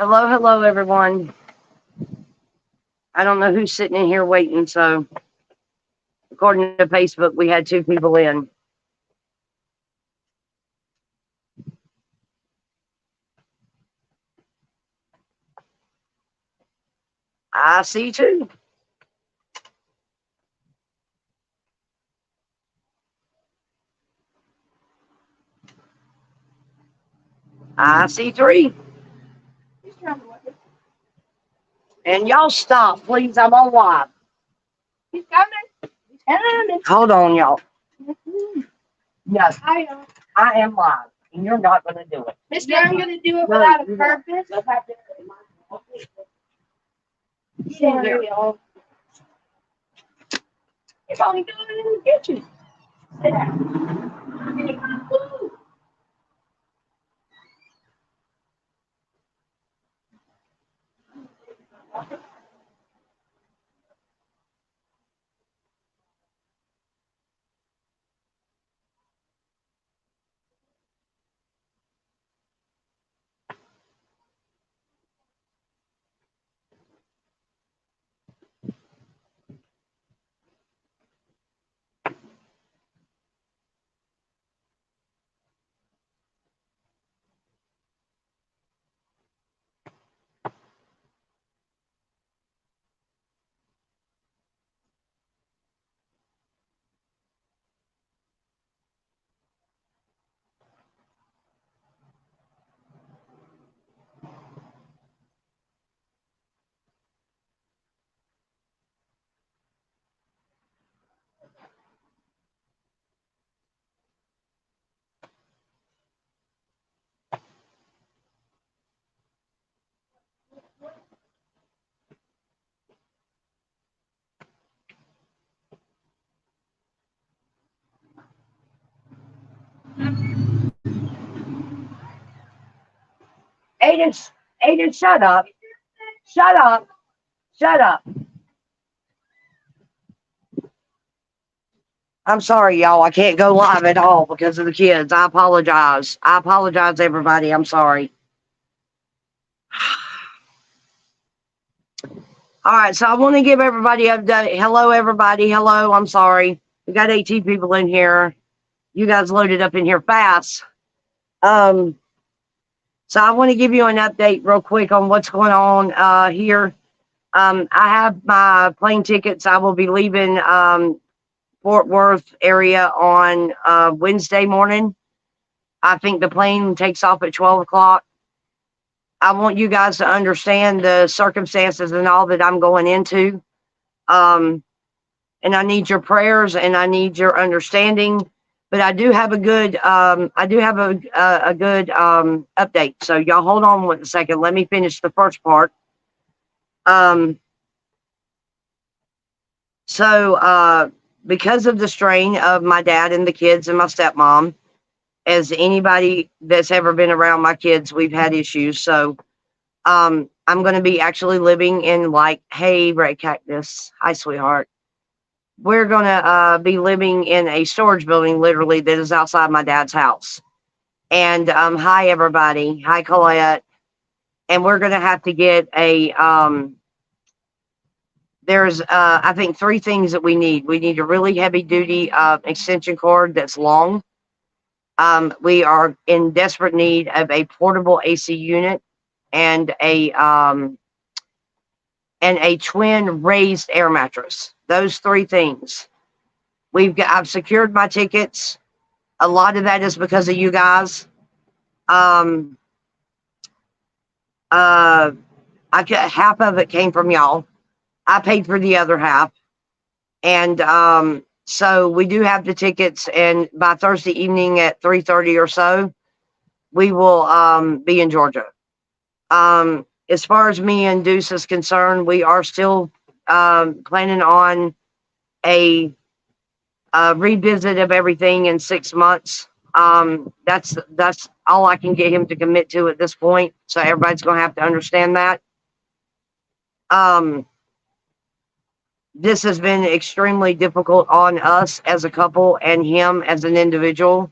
Hello, hello, everyone. I don't know who's sitting in here waiting, so according to Facebook, we had two people in. I see two. I see three. And y'all stop, please. I'm on live. He's coming. He's coming. Hold on, y'all. Yes, I am live, and you're not going to do it. Mister, I'm gonna do it without a purpose. Sorry, y'all. It's only doing it in the kitchen. Sit down. Aiden, Aiden, shut up. Shut up. Shut up. I'm sorry, y'all. I can't go live at all because of the kids. I apologize. I apologize, everybody. I'm sorry. All right, so I want to give everybody a update. Hello, everybody. Hello. I'm sorry. We got 18 people in here. You guys loaded up in here fast. So I want to give you an update real quick on what's going on here. I have my plane tickets. I will be leaving Fort Worth area on Wednesday morning. I think the plane takes off at 12 o'clock. I want you guys to understand the circumstances and all that I'm going into. And I need your prayers and I need your understanding. But I do have a good update. So y'all hold on 1 second. Let me finish the first part. Because of the strain of my dad and the kids and my stepmom, as anybody that's ever been around my kids, we've had issues. So I'm going to be actually living in hey, Red Cactus. Hi, sweetheart. We're going to be living in a storage building, literally, that is outside my dad's house. And hi, everybody. Hi, Colette. And we're going to have to get there's, I think, 3 things that we need. We need a really heavy-duty extension cord that's long. We are in desperate need of a portable AC unit and a twin raised air mattress. Those 3 things. I've secured my tickets. A lot of that is because of you guys. Half of it came from y'all. I paid for the other half. And so we do have the tickets, and by Thursday evening at 3:30 or so, we will be in Georgia. As far as me and Deuce is concerned, we are still planning on a revisit of everything in 6 months. That's all I can get him to commit to at this point. So everybody's going to have to understand that. This has been extremely difficult on us as a couple and him as an individual.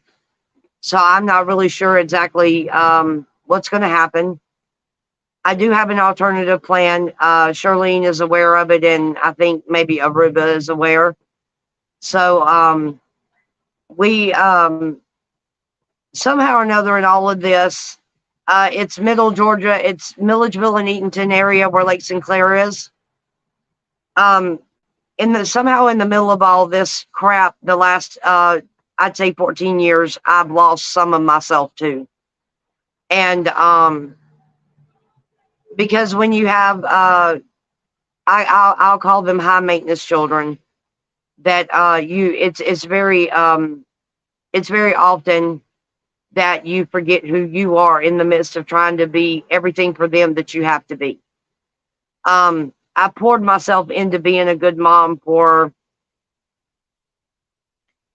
So I'm not really sure exactly what's going to happen. I do have an alternative plan. Charlene is aware of it, and I think maybe Aruba is aware. So we somehow or another in all of this, it's middle Georgia, it's Milledgeville and Eatonton area where Lake Sinclair is. Somehow in the middle of all this crap, the last I'd say 14 years, I've lost some of myself too. And because when you have I'll call them high maintenance children, that it's very often that you forget who you are in the midst of trying to be everything for them that you have to be. I poured myself into being a good mom for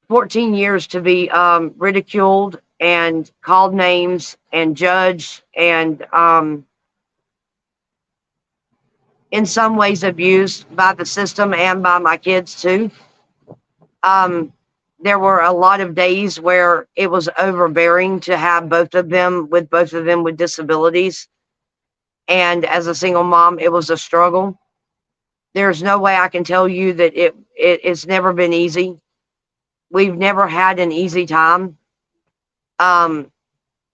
14 years to be ridiculed and called names and judged and in some ways abused by the system and by my kids too. There were a lot of days where it was overbearing to have both of them with disabilities. And as a single mom, it was a struggle. There's no way I can tell you that it's never been easy. We've never had an easy time. And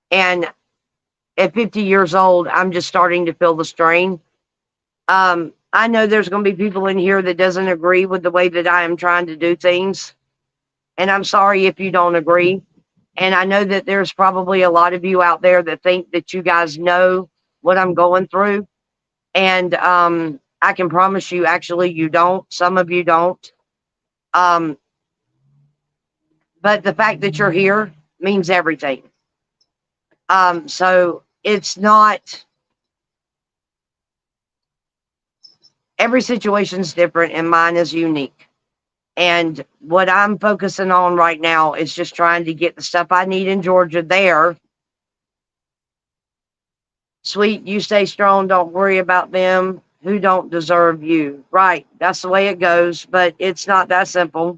at 50 years old, I'm just starting to feel the strain. I know there's going to be people in here that doesn't agree with the way that I am trying to do things. And I'm sorry if you don't agree. And I know that there's probably a lot of you out there that think that you guys know what I'm going through. And I can promise you, actually, you don't. Some of you don't. But the fact that you're here means everything. So it's not, every situation's different and mine is unique. And what I'm focusing on right now is just trying to get the stuff I need in Georgia there. Sweet, you stay strong. Don't worry about them who don't deserve you. Right. That's the way it goes. But it's not that simple.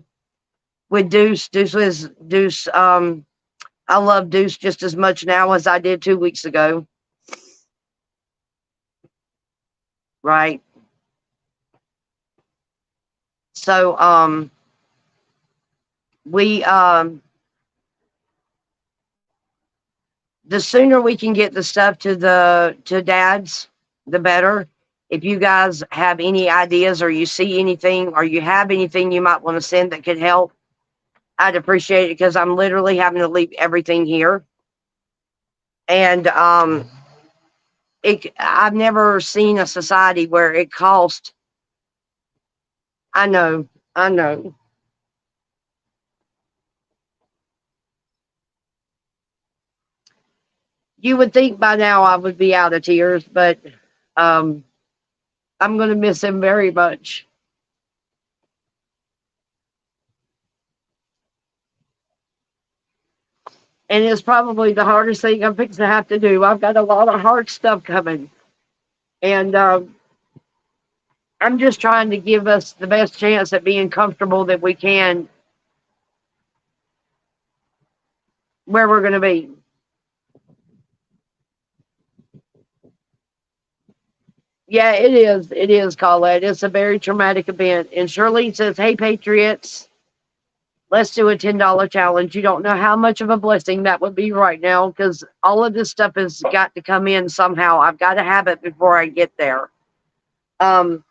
With Deuce, I love Deuce just as much now as I did 2 weeks ago. Right. So, the sooner we can get the stuff to dads, the better. If you guys have any ideas or you see anything or you have anything you might want to send that could help, I'd appreciate it, because I'm literally having to leave everything here. And I've never seen a society where it cost. I know. You would think by now I would be out of tears, but I'm going to miss him very much. And it's probably the hardest thing I'm fixing to have to do. I've got a lot of hard stuff coming. And I'm just trying to give us the best chance at being comfortable that we can where we're going to be. Yeah, it is. It is, Colette. It's a very traumatic event. And Shirley says, hey, Patriots, let's do a $10 challenge. You don't know how much of a blessing that would be right now, because all of this stuff has got to come in somehow. I've got to have it before I get there. I'm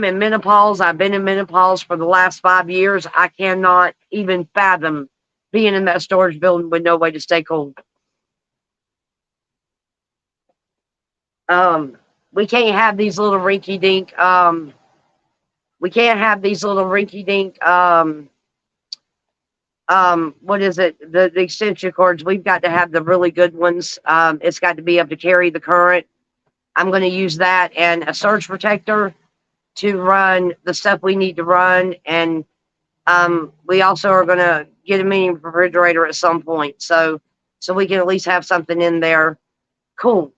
in menopause. I've been in menopause for the last 5 years. I cannot even fathom being in that storage building with no way to stay cool. We can't have these little rinky-dink, what is it? The extension cords. We've got to have the really good ones. It's got to be able to carry the current. I'm going to use that and a surge protector to run the stuff we need to run. And we also are going to get a mini refrigerator at some point. So we can at least have something in there. Cool.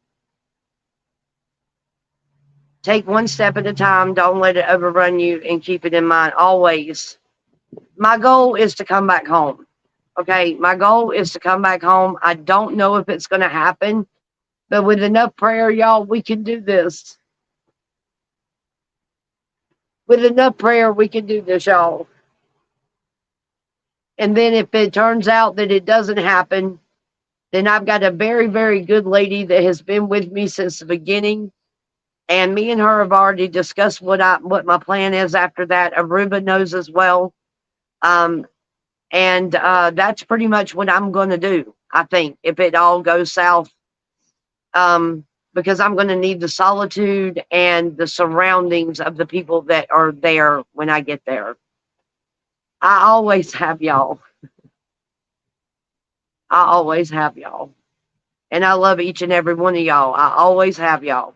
Take one step at a time. Don't let it overrun you, and keep it in mind always. My goal is to come back home. Okay, my goal is to come back home. I don't know if it's going to happen But with enough prayer, y'all, we can do this. With enough prayer, we can do this, y'all. And then if it turns out that it doesn't happen, then I've got a very, very good lady that has been with me since the beginning. And me and her have already discussed what my plan is after that. Aruba knows as well. And that's pretty much what I'm going to do, I think, if it all goes south. Because I'm going to need the solitude and the surroundings of the people that are there when I get there. I always have y'all. I always have y'all. And I love each and every one of y'all. I always have y'all.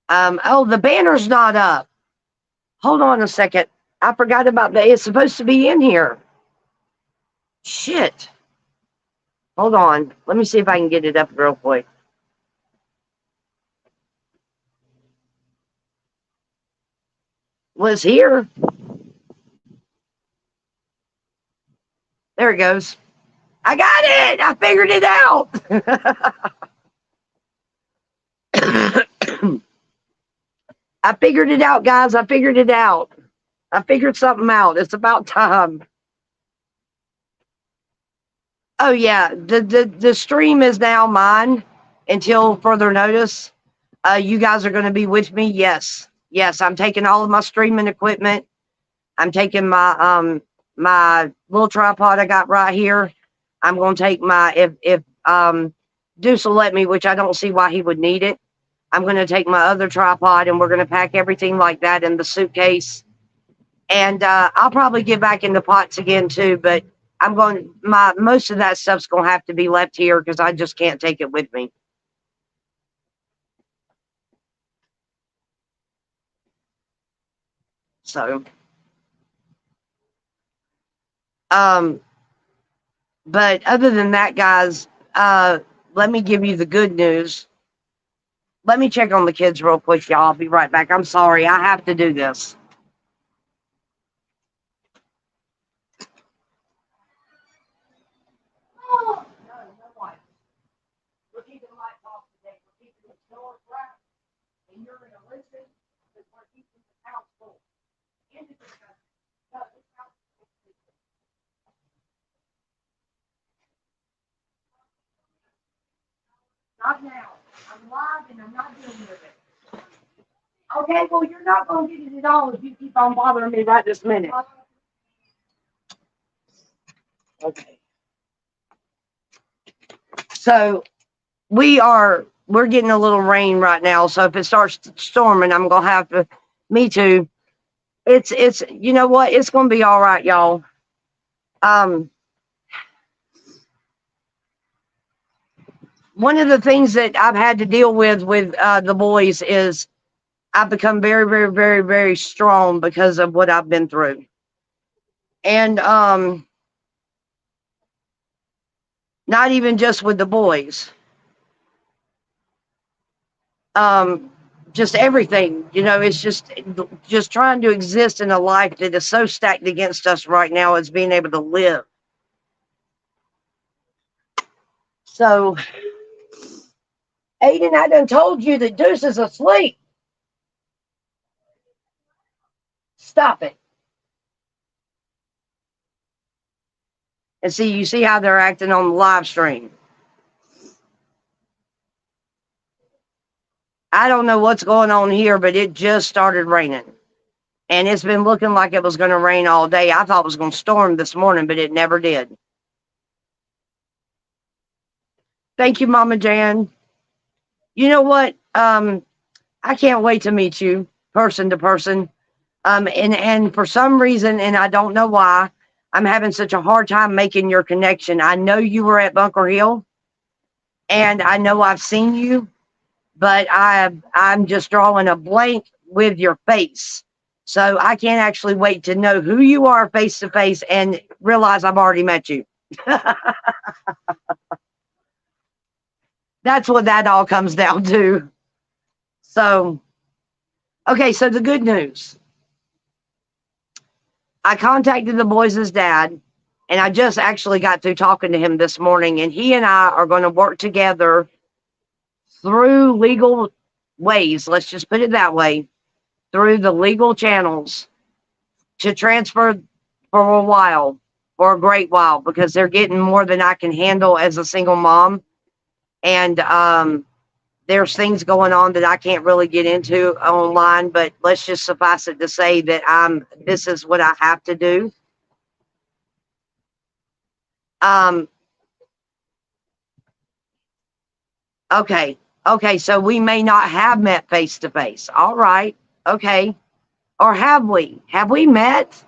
Oh, the banner's not up. Hold on a second. I forgot about that. It's supposed to be in here. Shit. Hold on. Let me see if I can get it up real quick. Was here. There it goes. I got it. I figured it out. I figured it out, guys. I figured it out. I figured something out. It's about time. Oh yeah, the stream is now mine until further notice. You guys are going to be with me. Yes, I'm taking all of my streaming equipment. I'm taking my my little tripod I got right here. I'm going to take my if Deuce will let me, which I don't see why he would need it. I'm going to take my other tripod and we're going to pack everything like that in the suitcase. And I'll probably get back in the pots again too, but most of that stuff's going to have to be left here because I just can't take it with me. So, but other than that, guys, let me give you the good news. Let me check on the kids real quick, y'all. I'll be right back. I'm sorry. I have to do this. Oh, no lights. We're keeping the lights off today. We're keeping the door wrapped. And you're going to listen because we're keeping the house full. And the discussion. No, this house is full. Not now. I'm live and I'm not dealing with it. Okay, well, you're not going to get it at all if you keep on bothering me right this minute. Okay. So we're getting a little rain right now. So if it starts storming, I'm going to have to, me too. It's, you know what? It's going to be all right, y'all. One of the things that I've had to deal with the boys is I've become very, very, very, very strong because of what I've been through. And not even just with the boys. Just everything, you know, it's just trying to exist in a life that is so stacked against us right now as being able to live. So, Aiden, I done told you that Deuce is asleep. Stop it. And see, you see how they're acting on the live stream. I don't know what's going on here, but it just started raining. And it's been looking like it was going to rain all day. I thought it was going to storm this morning, but it never did. Thank you, Mama Jan. You know what? I can't wait to meet you person to person. And for some reason, and I don't know why, I'm having such a hard time making your connection. I know you were at Bunker Hill, and I know I've seen you, but I'm just drawing a blank with your face. So I can't actually wait to know who you are face to face and realize I've already met you. That's what that all comes down to. So, okay, so the good news. I contacted the boys' dad, and I just actually got through talking to him this morning, and he and I are going to work together through legal ways, let's just put it that way, through the legal channels to transfer for a while, for a great while, because they're getting more than I can handle as a single mom. And there's things going on that I can't really get into online, but let's just suffice it to say that this is what I have to do. Okay. Okay. So we may not have met face to face. All right. Okay. Or have we? Have we met?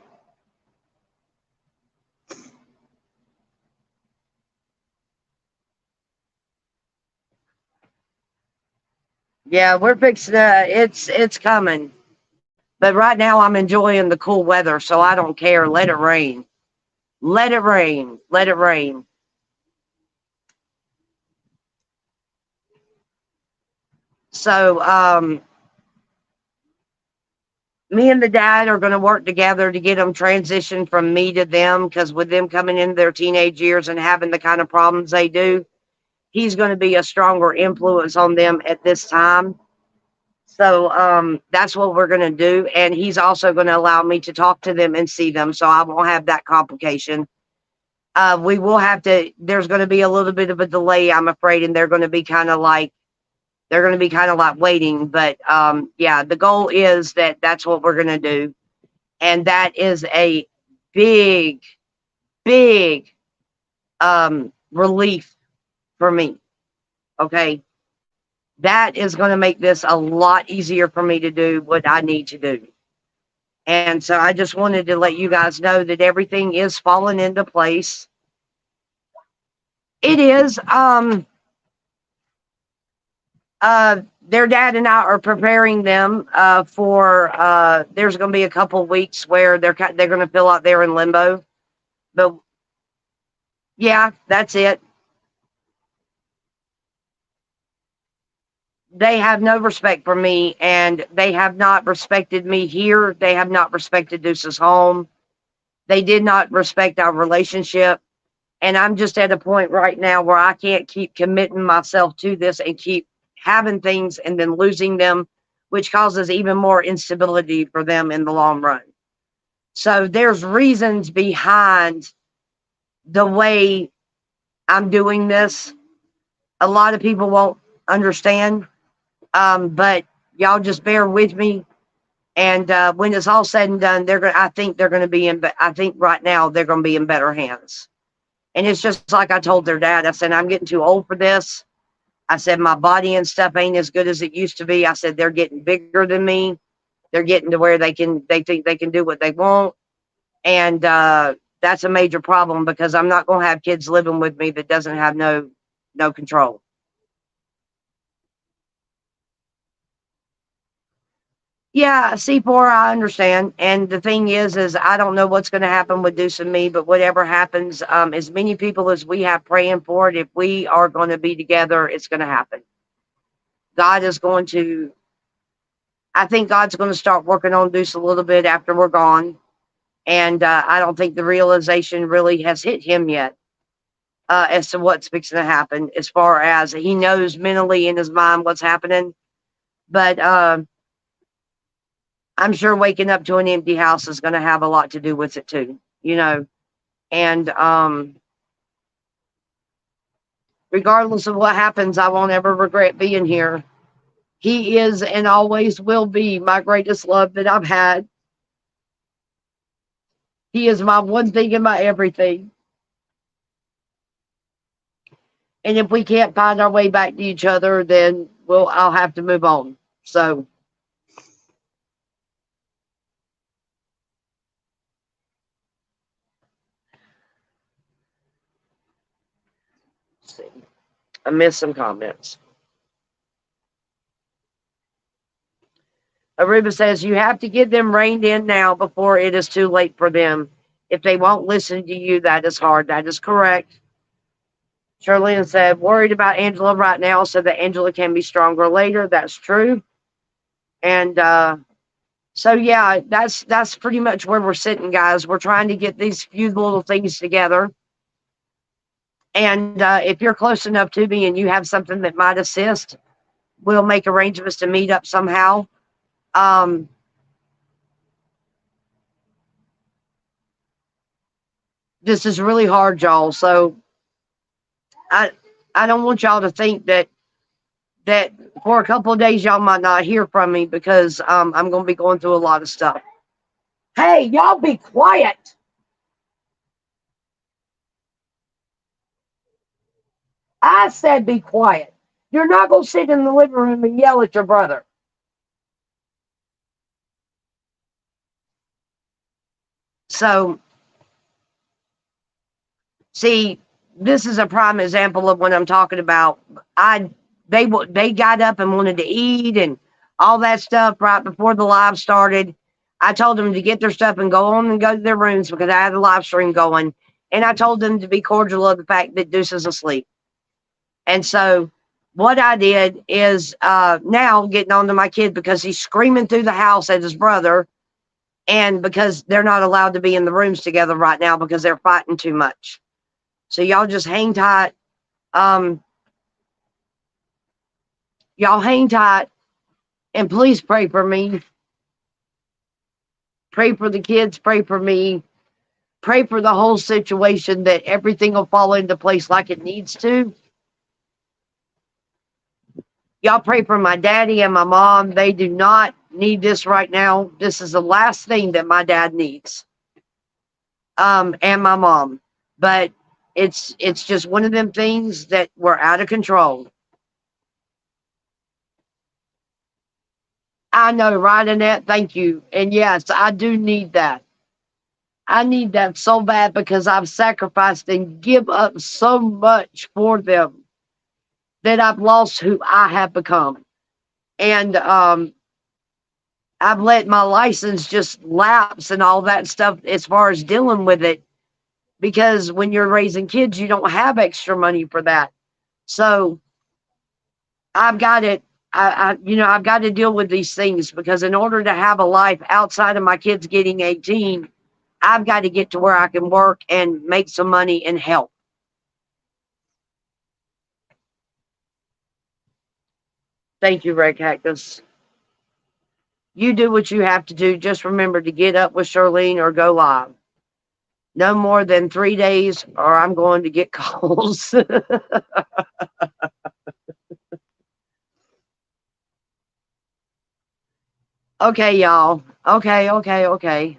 Yeah, we're fixing to, it's coming. But right now I'm enjoying the cool weather, so I don't care. Let it rain. Let it rain. Let it rain. So me and the dad are going to work together to get them transitioned from me to them, because with them coming into their teenage years and having the kind of problems they do, he's going to be a stronger influence on them at this time. So that's what we're going to do. And he's also going to allow me to talk to them and see them, so I won't have that complication. We will have to, there's going to be a little bit of a delay, I'm afraid, and they're going to be kind of like waiting. But yeah, the goal is that that's what we're going to do. And that is a big, big relief for me. Okay. That is going to make this a lot easier for me to do what I need to do. And so I just wanted to let you guys know that everything is falling into place. It is. Their dad and I are preparing them for. There's going to be a couple of weeks where they're going to feel like they're in limbo. But yeah, that's it. They have no respect for me, and they have not respected me here. They have not respected Deuce's home. They did not respect our relationship. And I'm just at a point right now where I can't keep committing myself to this and keep having things and then losing them, which causes even more instability for them in the long run. So there's reasons behind the way I'm doing this. A lot of people won't understand. But y'all just bear with me. And when it's all said and done, I think they're going to be I think right now they're going to be in better hands. And it's just like I told their dad. I said, I'm getting too old for this. I said, my body and stuff ain't as good as it used to be. I said, they're getting bigger than me. They're getting to where they think they can do what they want. And that's a major problem, because I'm not going to have kids living with me that doesn't have no control. Yeah, C4, I understand. And the thing is I don't know what's going to happen with Deuce and me, but whatever happens, as many people as we have praying for it, if we are going to be together, it's going to happen. God is going to, I think God's going to start working on Deuce a little bit after we're gone. And I don't think the realization really has hit him yet as to what's fixing to happen, as far as he knows mentally in his mind what's happening. But I'm sure waking up to an empty house is going to have a lot to do with it too, you know. And regardless of what happens, I won't ever regret being here. He is and always will be my greatest love that I've had. He is my one thing and my everything. And if we can't find our way back to each other, then I'll have to move on. So see. I missed some comments. Aruba says, you have to get them reined in now before it is too late for them. If they won't listen to you, that is hard. That is correct. Charlene said, worried about Angela right now so that Angela can be stronger later. That's true. And so, yeah, that's pretty much where we're sitting, guys. We're trying to get these few little things together. And if you're close enough to me and you have something that might assist, we'll make arrangements to meet up somehow. Um, this is really hard, y'all. So I I don't want y'all to think that for a couple of days y'all might not hear from me because I'm gonna be going through a lot of stuff. Hey, y'all be quiet. I said be quiet. You're not gonna sit in the living room and yell at your brother. So see, this is a prime example of what I'm talking about. I they got up and wanted to eat and all that stuff right before the live started. I told them to get their stuff and go on and go to their rooms because I had a live stream going. And I told them to be cordial of the fact that Deuce is asleep. And so what I did is now getting on to my kid because he's screaming through the house at his brother, and because they're not allowed to be in the rooms together right now because they're fighting too much. So y'all just hang tight. Um, y'all hang tight and please pray for me. Pray for the kids. Pray for me. Pray for the whole situation that everything will fall into place like it needs to. Y'all pray for my daddy and my mom. They do not need this right now. This is the last thing that my dad needs. And my mom. But it's just one of them things that were out of control. I know, right, Annette? Thank you. And yes, I do need that. I need that so bad because I've sacrificed and give up so much for them that I've lost who I have become. And I've let my license just lapse and all that stuff as far as dealing with it. Because when you're raising kids, you don't have extra money for that. So I've got it. I've got to deal with these things because in order to have a life outside of my kids getting 18, I've got to get to where I can work and make some money and help. Thank you, Red Cactus. You do what you have to do. Just remember to get up with Charlene or go live. No more than 3 days or I'm going to get calls. Okay, y'all. Okay.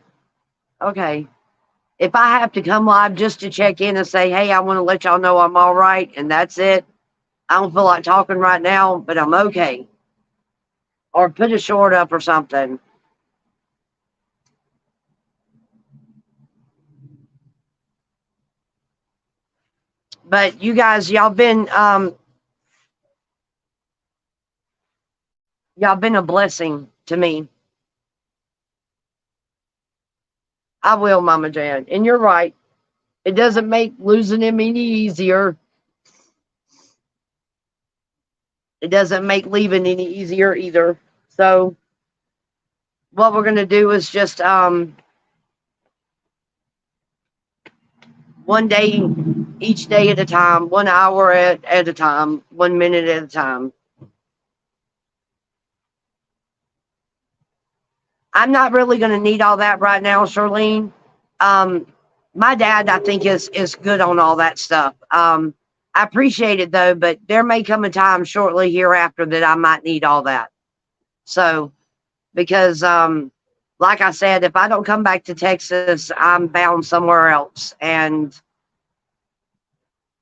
If I have to come live just to check in and say, hey, I want to let y'all know I'm all right, and that's it. I don't feel like talking right now, but I'm okay. Or put a short up or something. But you guys, y'all been a blessing to me. I will, Mama Jan. And you're right. It doesn't make losing him any easier. It doesn't make leaving any easier either. So what we're gonna do is just one day, each day at a time, 1 hour at a time, 1 minute at a time. I'm not really going to need all that right now, Charlene. My dad, I think, is good on all that stuff. I appreciate it though, but there may come a time shortly hereafter that I might need all that. So, because like I said, if I don't come back to Texas, I'm bound somewhere else, and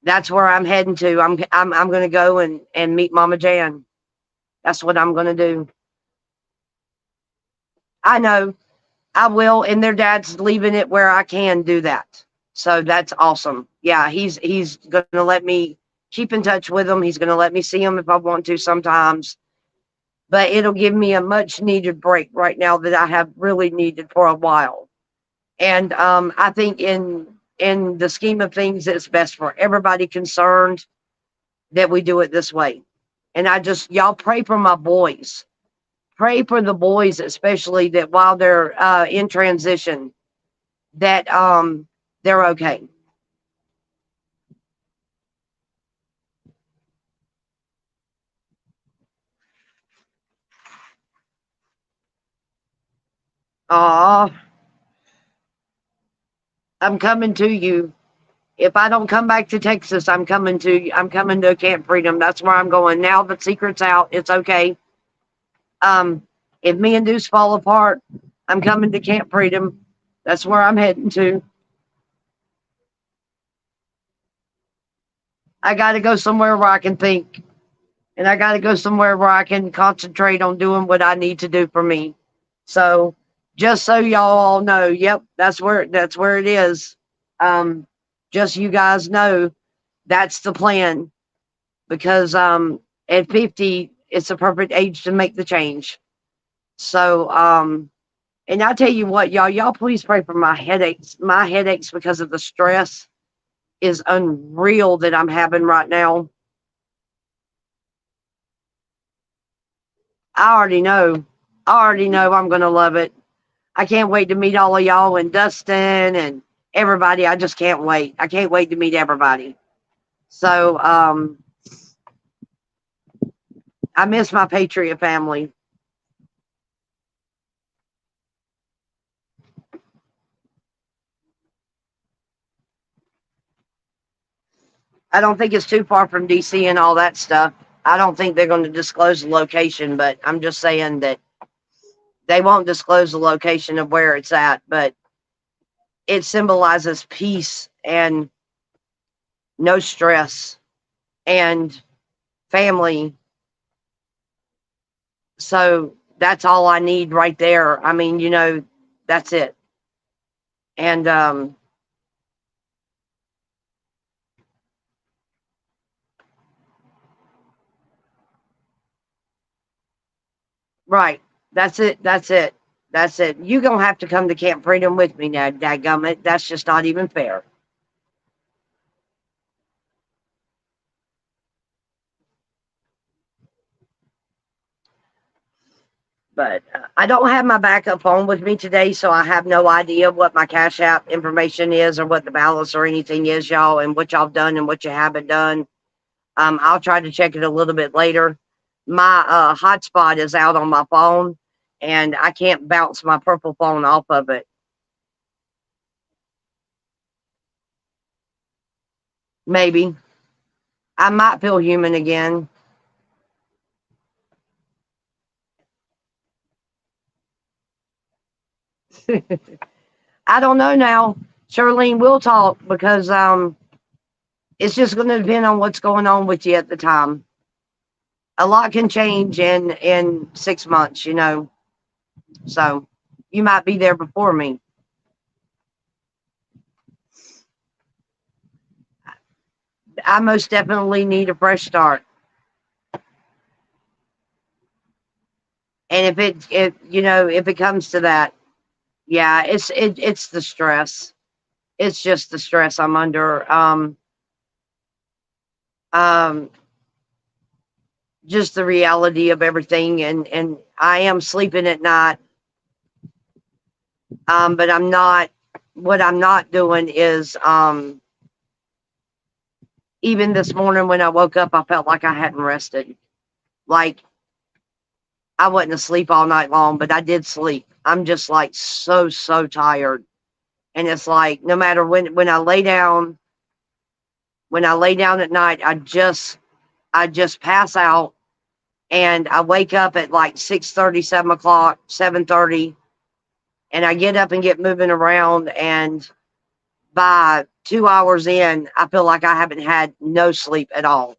that's where I'm heading to. I'm going to go and meet Mama Jan. That's what I'm going to do. I know I will, and their dad's leaving it where I can do that. So that's awesome. Yeah, he's going to let me keep in touch with him. He's going to let me see him if I want to sometimes. But it'll give me a much needed break right now that I have really needed for a while. And I think in the scheme of things, it's best for everybody concerned that we do it this way. And y'all pray for my boys. Pray for the boys, especially that while they're in transition, that they're okay. I'm coming to you. If I don't come back to Texas, I'm coming to Camp Freedom. That's where I'm going. Now the secret's out. It's okay. If me and Deuce fall apart, I'm coming to Camp Freedom. That's where I'm heading to. I got to go somewhere where I can think, and I got to go somewhere where I can concentrate on doing what I need to do for me. So, just so y'all all know, yep, that's where it is. Just so you guys know, that's the plan, because at 50, it's the perfect age to make the change. So, and I tell you what, y'all please pray for my headaches. My headaches, because of the stress, is unreal that I'm having right now. I already know. I'm gonna love it. I can't wait to meet all of y'all and Dustin and everybody. I just can't wait. I can't wait to meet everybody. So, I miss my Patriot family. I don't think it's too far from DC and all that stuff. I don't think they're going to disclose the location, but I'm just saying that they won't disclose the location of where it's at, but it symbolizes peace and no stress and family. So that's all I need right there. I mean, that's it. And right. That's it. That's it. That's it. You gonna have to come to Camp Freedom with me now, dadgummit. That's just not even fair. But I don't have my backup phone with me today, so I have no idea what my Cash App information is or what the balance or anything is, y'all, and what y'all done and what you haven't done. I'll try to check it a little bit later. My hotspot is out on my phone, and I can't bounce my purple phone off of it. Maybe. I might feel human again. I don't know now. Charlene, we'll talk, because it's just going to depend on what's going on with you at the time. A lot can change in 6 months, So you might be there before me. I most definitely need a fresh start. And if it comes to that, yeah, it's the stress. It's just the stress I'm under. Um, just the reality of everything, and I am sleeping at night. But I'm not. What I'm not doing is, even this morning when I woke up, I felt like I hadn't rested. Like I wasn't asleep all night long, but I did sleep. I'm just like so tired. And it's like no matter when I lay down, at night, I just pass out, and I wake up at like 6:30, 7 o'clock, 7:30, and I get up and get moving around, and by 2 hours in, I feel like I haven't had no sleep at all.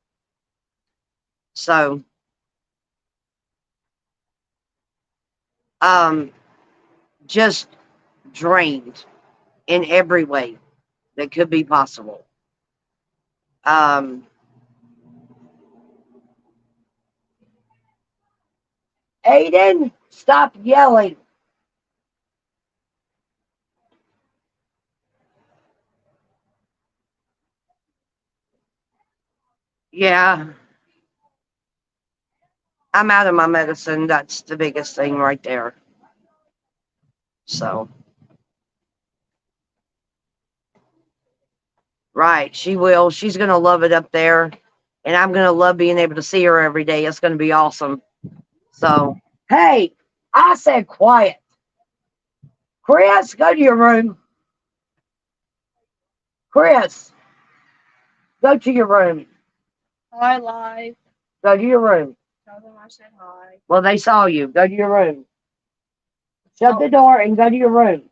So just drained in every way that could be possible. Um, Aiden, stop yelling. Yeah, I'm out of my medicine. That's the biggest thing right there. So, right, she will. She's going to love it up there. And I'm going to love being able to see her every day. It's going to be awesome. So, hey, I said quiet. Chris, go to your room. Chris, go to your room. Hi, live. Go to your room. Tell them I said hi. Well, they saw you. Go to your room. Shut Oh. the door and go to your room.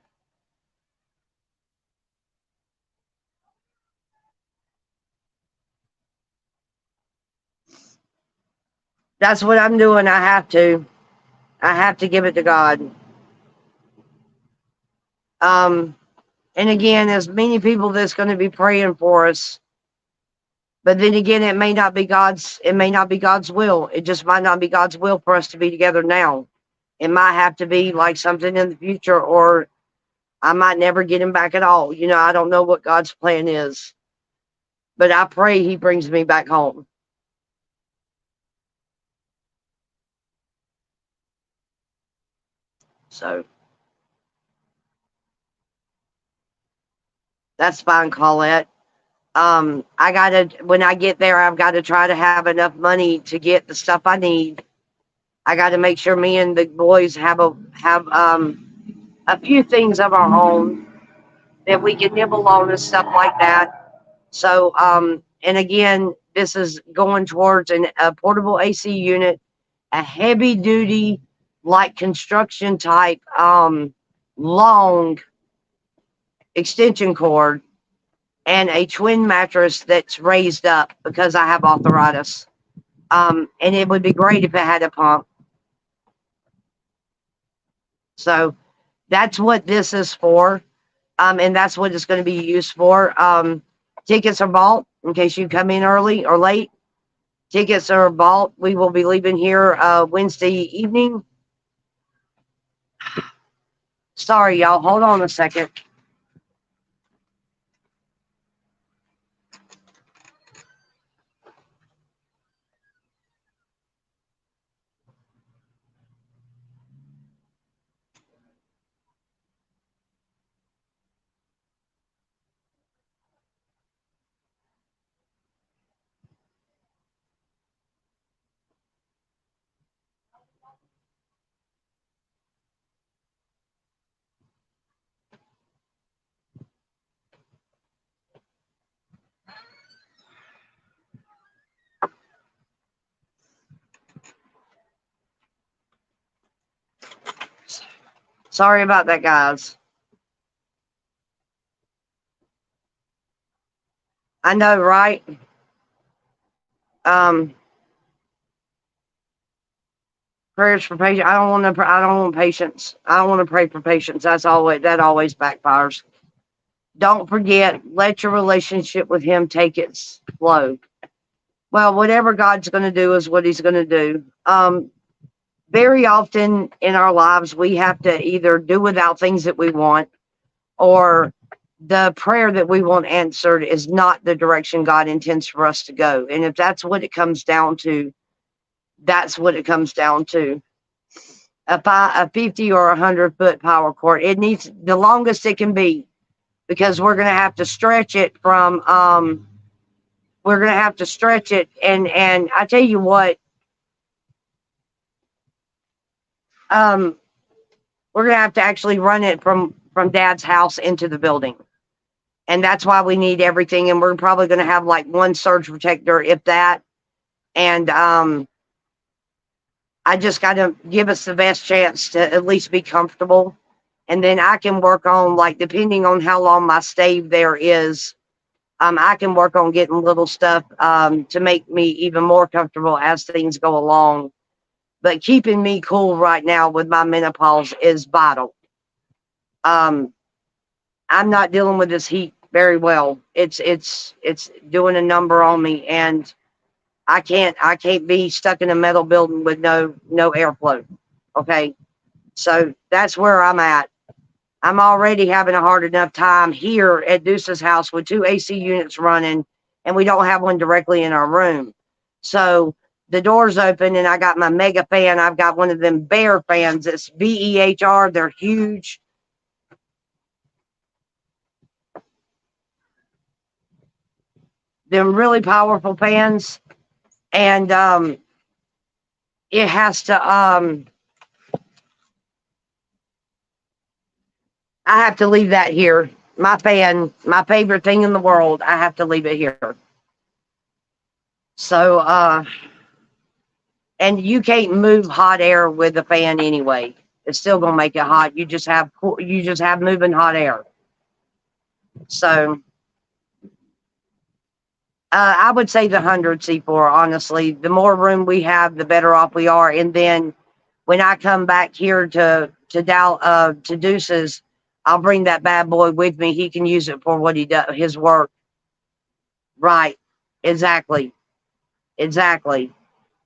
That's what I'm doing. I have to. I have to give it to God. And again, there's many people that's going to be praying for us. But then again, it may not be God's will. It just might not be God's will for us to be together now. It might have to be like something in the future, or I might never get him back at all. You know, I don't know what God's plan is. But I pray he brings me back home. So that's fine, Colette. When I get there, I've got to try to have enough money to get the stuff I need. I got to make sure me and the boys have a few things of our own that we can nibble on and stuff like that. So, and again, this is going towards a portable AC unit, a heavy duty, like construction type, long extension cord, and a twin mattress that's raised up because I have arthritis. And it would be great if it had a pump. So that's what this is for. And that's what it's going to be used for. Tickets are bought in case you come in early or late. Tickets are bought. We will be leaving here Wednesday evening. Sorry, y'all. Hold on a second. Sorry about that, guys. I know, right? Prayers for patience. I don't want to. I don't want patience. I don't want to pray for patience. That always backfires. Don't forget. Let your relationship with Him take its flow. Well, whatever God's going to do is what He's going to do. Very often in our lives, we have to either do without things that we want, or the prayer that we want answered is not the direction God intends for us to go. And if that's what it comes down to, that's what it comes down to. A 50 or 100-foot power cord, it needs the longest it can be, because we're going to have to stretch it from, we're going to have to stretch it. And I tell you what, we're going to have to actually run it from Dad's house into the building. And that's why we need everything. And we're probably going to have like one surge protector, if that. And I just got to give us the best chance to at least be comfortable. And then I can work on, like, depending on how long my stay there is, I can work on getting little stuff to make me even more comfortable as things go along. But keeping me cool right now with my menopause is vital. I'm not dealing with this heat very well. It's doing a number on me, and I can't be stuck in a metal building with no airflow. Okay. So that's where I'm at. I'm already having a hard enough time here at Deuce's house with 2 AC units running, and we don't have one directly in our room. So the door's open, and I got my mega fan. I've got one of them Behr fans. It's BEHR. They're huge. Them really powerful fans. And it has to, I have to leave that here. my fan, my favorite thing in the world, I have to leave it here. So, and you can't move hot air with the fan anyway. It's still gonna make it hot. You just have moving hot air. So, I would say the 100 C4. Honestly, the more room we have, the better off we are. And then when I come back here to Deuces, I'll bring that bad boy with me. He can use it for what he does, his work. Right. Exactly. Exactly.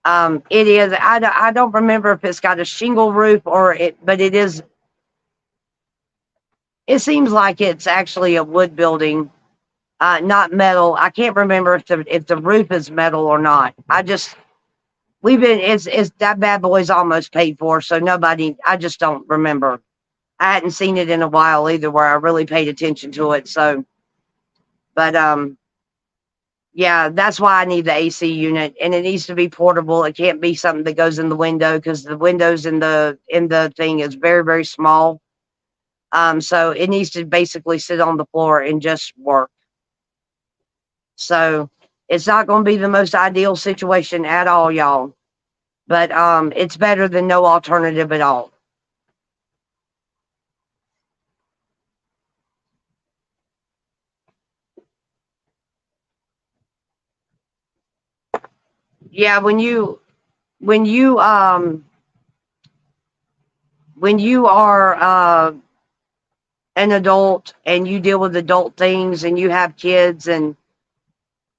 It is. I don't remember if it's got a shingle roof or it, but it is. It seems like it's actually a wood building, not metal. I can't remember if the roof is metal or not. It's that bad boy's almost paid for, so nobody. I just don't remember. I hadn't seen it in a while either, where I really paid attention to it. So, but yeah, that's why I need the AC unit, and it needs to be portable. It can't be something that goes in the window because the windows in the thing is very, very small. So it needs to basically sit on the floor and just work. So it's not going to be the most ideal situation at all, y'all. But it's better than no alternative at all. Yeah, when you when you are an adult and you deal with adult things and you have kids and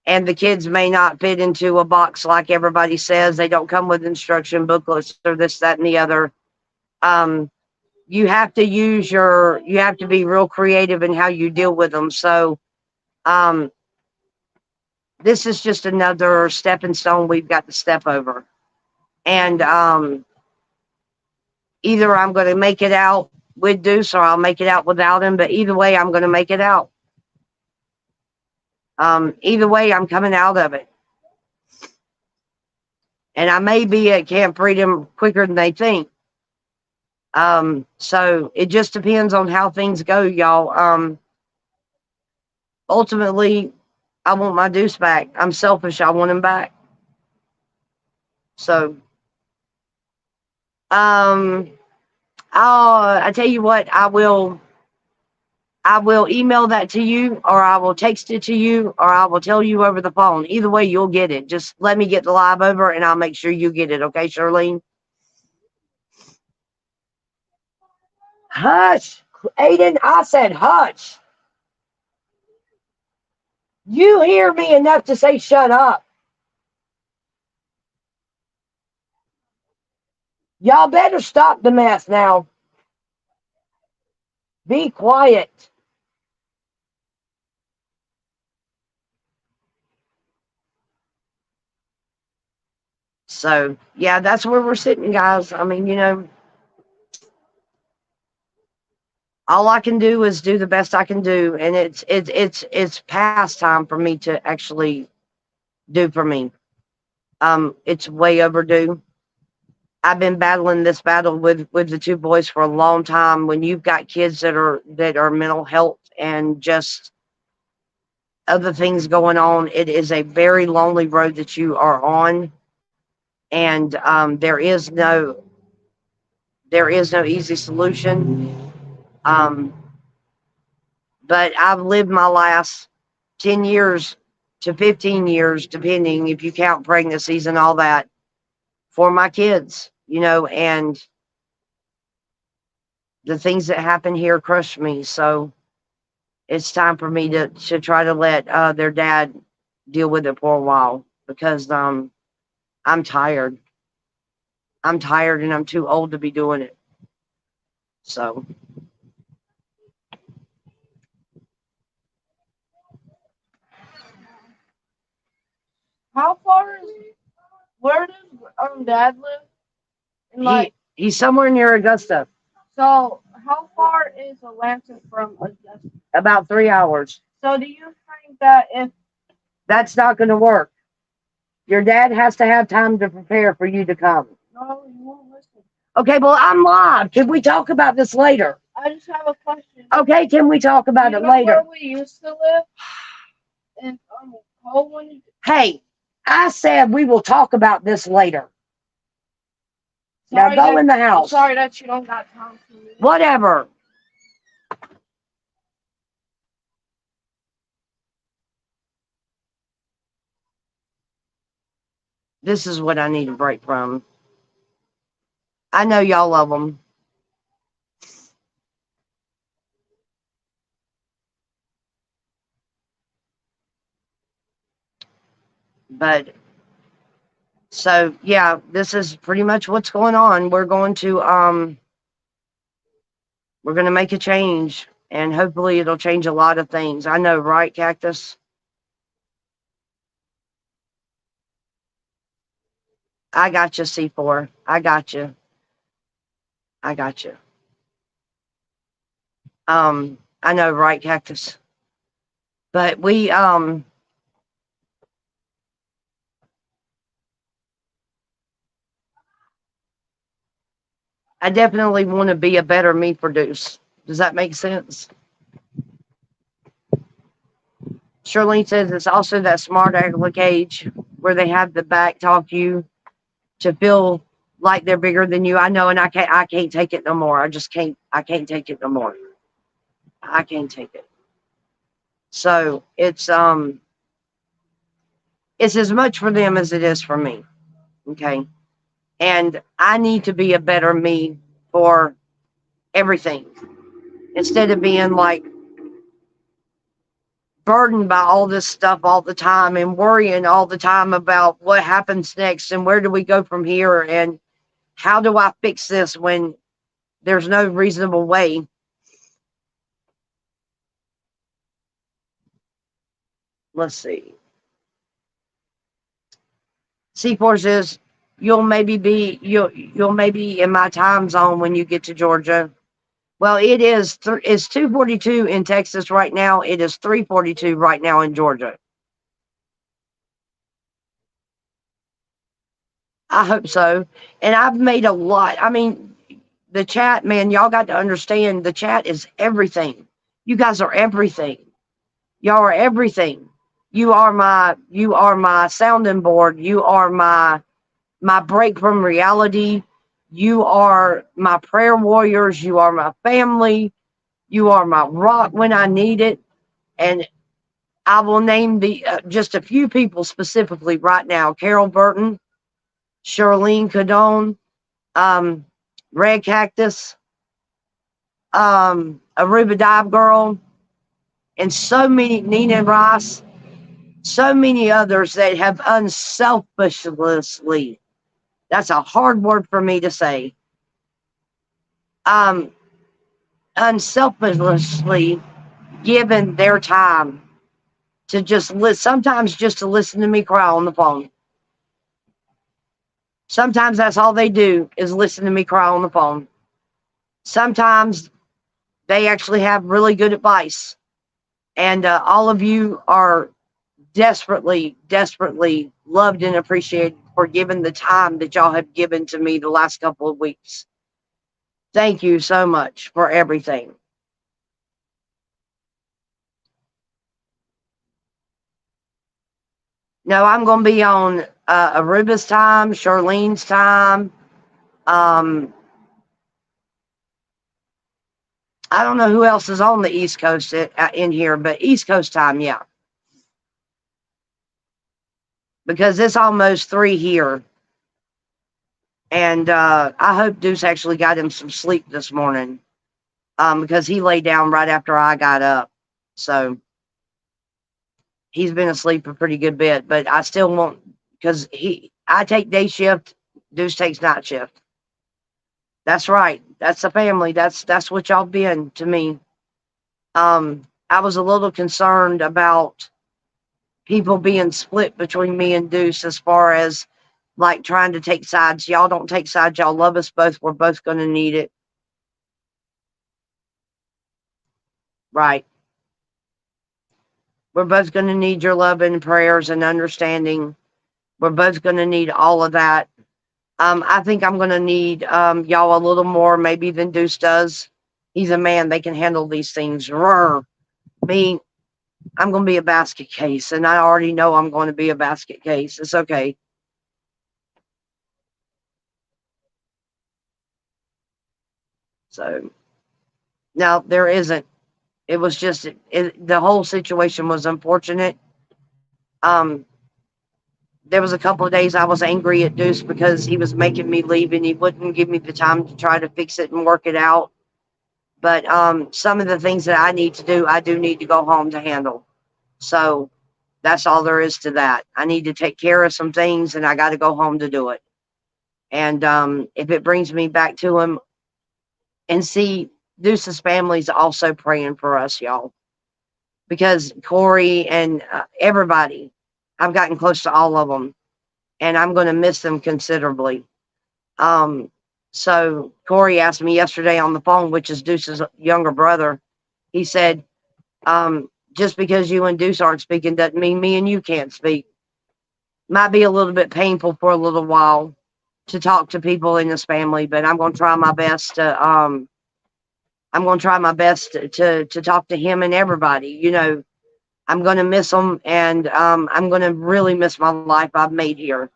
the kids may not fit into a box like everybody says, they don't come with instruction booklets or this, that, and the other. You have to you have to be real creative in how you deal with them. So um, this is just another stepping stone we've got to step over. And either I'm going to make it out with Deuce or I'll make it out without him. But either way, I'm going to make it out. Either way, I'm coming out of it. And I may be at Camp Freedom quicker than they think. So it just depends on how things go, y'all. Ultimately, I want my Deuce back. I'm selfish. I want him back. So, I tell you what, I will email that to you, or I will text it to you, or I will tell you over the phone. Either way, you'll get it. Just let me get the live over, and I'll make sure you get it. Okay, Charlene? Hush, Aiden. I said hush. You hear me enough to say shut up. Y'all better stop the mess now. Be quiet. So, yeah, that's where we're sitting, guys. I mean, all I can do is do the best I can do, and it's past time for me to actually do for me. It's way overdue. I've been battling this battle with the two boys for a long time. When you've got kids that are mental health and just other things going on, it is a very lonely road that you are on, and there is no easy solution. But I've lived my last 10 years to 15 years, depending if you count pregnancies and all that, for my kids, and the things that happen here crush me. So it's time for me to try to let their dad deal with it for a while, because I'm tired. I'm tired and I'm too old to be doing it. So How far is where does Dad live? And like, he's somewhere near Augusta, so how far is Atlanta from Augusta? about 3 hours. So do you think that if That's not going to work. Your dad has to have time to prepare for you to come. no, you won't listen. Okay, well, I'm live. Can we talk about this later? I just have a question. Okay, can we talk about You it know later? where we used to live? In Coleman. Hey, I said we will talk about this later. Now Sorry go that- in the house. Sorry that you don't got time for me. Whatever. This is what I need a break from. I know y'all love them. But so yeah, this is pretty much what's going on. We're going to make a change, and hopefully it'll change a lot of things. I know, right, Cactus? I got you, C4. I got you. I got you. I know, right, Cactus? But we I definitely want to be a better me produce. Does that make sense? Charlene says it's also that smart aleck age where they have the back talk you to feel like they're bigger than you. I know, and I can't take it no more. I just can't. I can't take it no more. I can't take it. So it's as much for them as it is for me. Okay, and I need to be a better me for everything instead of being like burdened by all this stuff all the time and worrying all the time about what happens next and where do we go from here and how do I fix this when there's no reasonable way. Let's see. C4 says you'll maybe in my time zone when you get to Georgia. Well, it's 2:42 in Texas right now. It is 3:42 right now in Georgia. I hope so. And I've made a lot. I mean, the chat, man, y'all got to understand the chat is everything. You guys are everything. Y'all are everything. You are my sounding board. You are my break from reality. You are my prayer warriors. You are my family. You are my rock when I need it. And I will name the just a few people specifically right now: Carol Burton, Charlene Cadone, um, Red Cactus, Aruba Dive Girl, and so many, Nina Rice, so many others that have unselfishly, that's a hard word for me to say, um, unselfishly given their time to just listen, sometimes just to listen to me cry on the phone. Sometimes that's all they do is listen to me cry on the phone. Sometimes they actually have really good advice. And all of you are desperately, desperately loved and appreciated for giving the time that y'all have given to me the last couple of weeks. Thank you so much for everything. No, I'm going to be on Aruba's time, Charlene's time. I don't know who else is on the East Coast in here, but East Coast time, yeah. Because it's almost 3 here. And I hope Deuce actually got him some sleep this morning because he lay down right after I got up. So he's been asleep a pretty good bit, but I still won't because I take day shift, Deuce takes night shift. That's right. That's the family. That's what y'all been to me. I was a little concerned about people being split between me and Deuce as far as like trying to take sides. Y'all don't take sides. Y'all love us both. We're both going to need it. Right. We're both going to need your love and prayers and understanding. We're both going to need all of that. I think I'm going to need y'all a little more maybe than Deuce does. He's a man. They can handle these things. Rrr. Me, I'm going to be a basket case, and I already know I'm going to be a basket case. It's okay. So now there isn't. It was just the whole situation was unfortunate. Um, there was a couple of days I was angry at Deuce because he was making me leave and he wouldn't give me the time to try to fix it and work it out. But some of the things that I need to do, I do need to go home to handle. So that's all there is to that. I need to take care of some things and I got to go home to do it. And if it brings me back to him, and see, Deuce's family's also praying for us, y'all, because Corey and everybody, I've gotten close to all of them, and I'm going to miss them considerably. Um, so Corey asked me yesterday on the phone, which is Deuce's younger brother. He said, just because you and Deuce aren't speaking doesn't mean me and you can't speak. Might be a little bit painful for a little while to talk to people in his family, but I'm going to try my best to talk to him and everybody. You know, I'm going to miss them, and I'm going to really miss my life I've made here.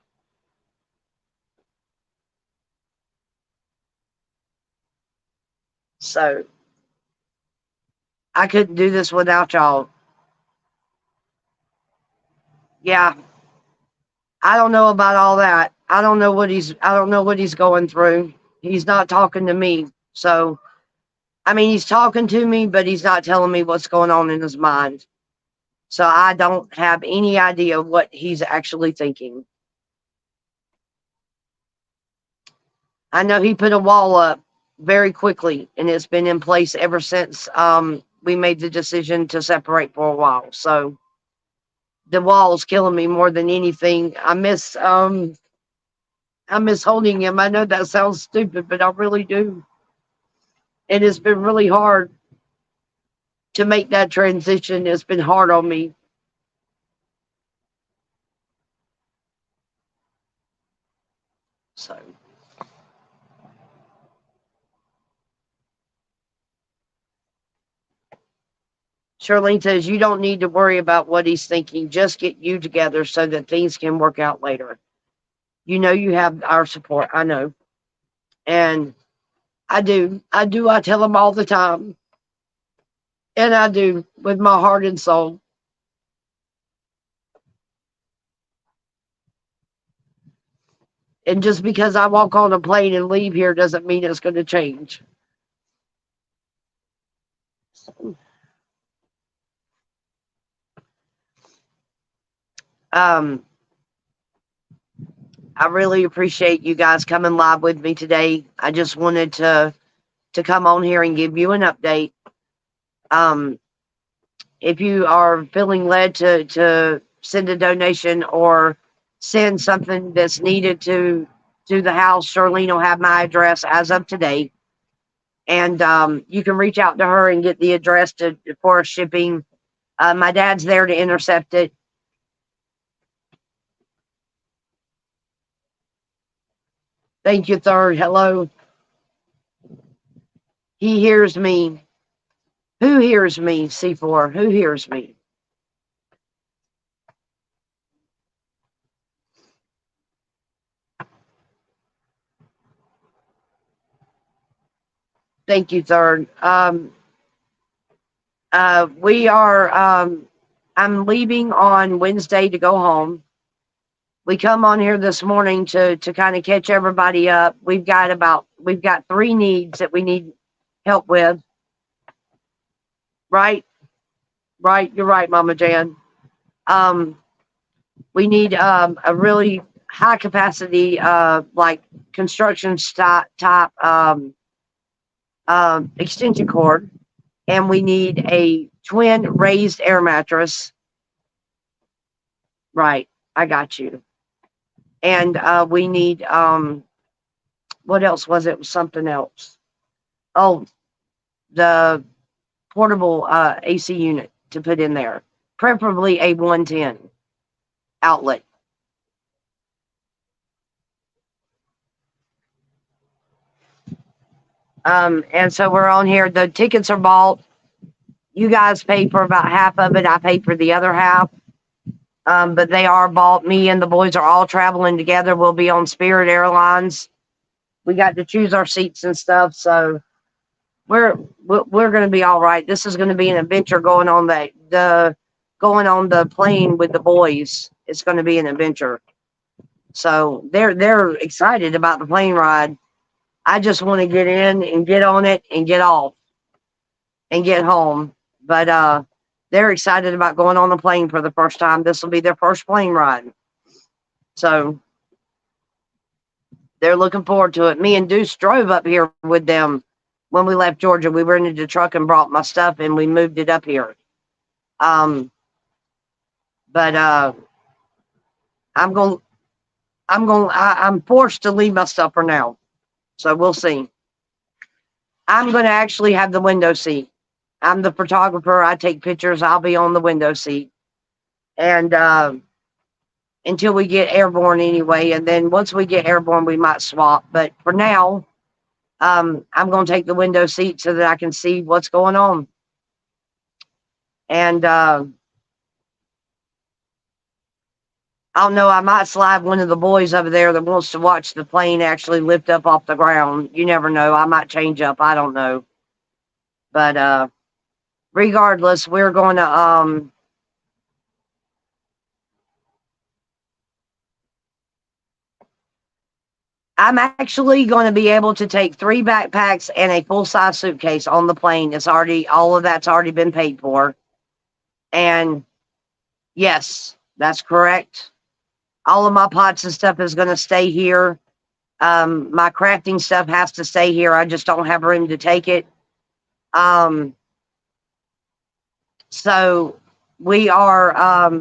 So I couldn't do this without y'all. Yeah, I don't know about all that. I don't know what he's going through. He's not talking to me. So I mean, he's talking to me, but he's not telling me what's going on in his mind. So I don't have any idea what he's actually thinking. I know he put a wall up very quickly, and it's been in place ever since we made the decision to separate for a while. So the wall's killing me more than anything. I miss holding him. I know that sounds stupid, but I really do. And it's been really hard to make that transition. It's been hard on me. So Charlene says, you don't need to worry about what he's thinking. Just get you together so that things can work out later. You know, you have our support. I know. And I do. I do. I tell him all the time. And I do with my heart and soul. And just because I walk on a plane and leave here doesn't mean it's going to change. Um, I really appreciate you guys coming live with me today. I just wanted to come on here and give you an update. Um, if you are feeling led to send a donation or send something that's needed to the house, Charlene will have my address as of today. And you can reach out to her and get the address for shipping. My dad's there to intercept it. Thank you, Third. Hello. He hears me. Who hears me, C4? Who hears me? Thank you, Third. We are, I'm leaving on Wednesday to go home. We come on here this morning to kind of catch everybody up. We've got 3 needs that we need help with. Right? Right. You're right, Mama Jan. We need a really high capacity, like construction type extension cord, and we need a twin raised air mattress. Right, I got you. And we need what else was it? It was something else. Oh, the portable AC unit to put in there, preferably a 110 outlet. And so we're on here. The tickets are bought. You guys paid for about half of it. I paid for the other half. But they are bought. Me and the boys are all traveling together. We'll be on Spirit Airlines. We got to choose our seats and stuff. So we're going to be all right. This is going to be an adventure going on the plane with the boys. It's going to be an adventure. So they're excited about the plane ride. I just want to get in and get on it and get off and get home. But they're excited about going on the plane for the first time. This will be their first plane ride. So they're looking forward to it. Me and Deuce drove up here with them when we left Georgia. We rented a truck and brought my stuff and we moved it up here. But I'm forced to leave my stuff for now. So we'll see. I'm going to actually have the window seat. I'm the photographer. I take pictures. I'll be on the window seat. And until we get airborne anyway. And then once we get airborne, we might swap. But for now, I'm going to take the window seat so that I can see what's going on. And I don't know, I might slide one of the boys over there that wants to watch the plane actually lift up off the ground. You never know. I might change up. I don't know. But regardless, we're going to I'm actually going to be able to take 3 backpacks and a full-size suitcase on the plane. All of that's already been paid for. And yes, that's correct. All of my pots and stuff is going to stay here. My crafting stuff has to stay here. I just don't have room to take it. So we are,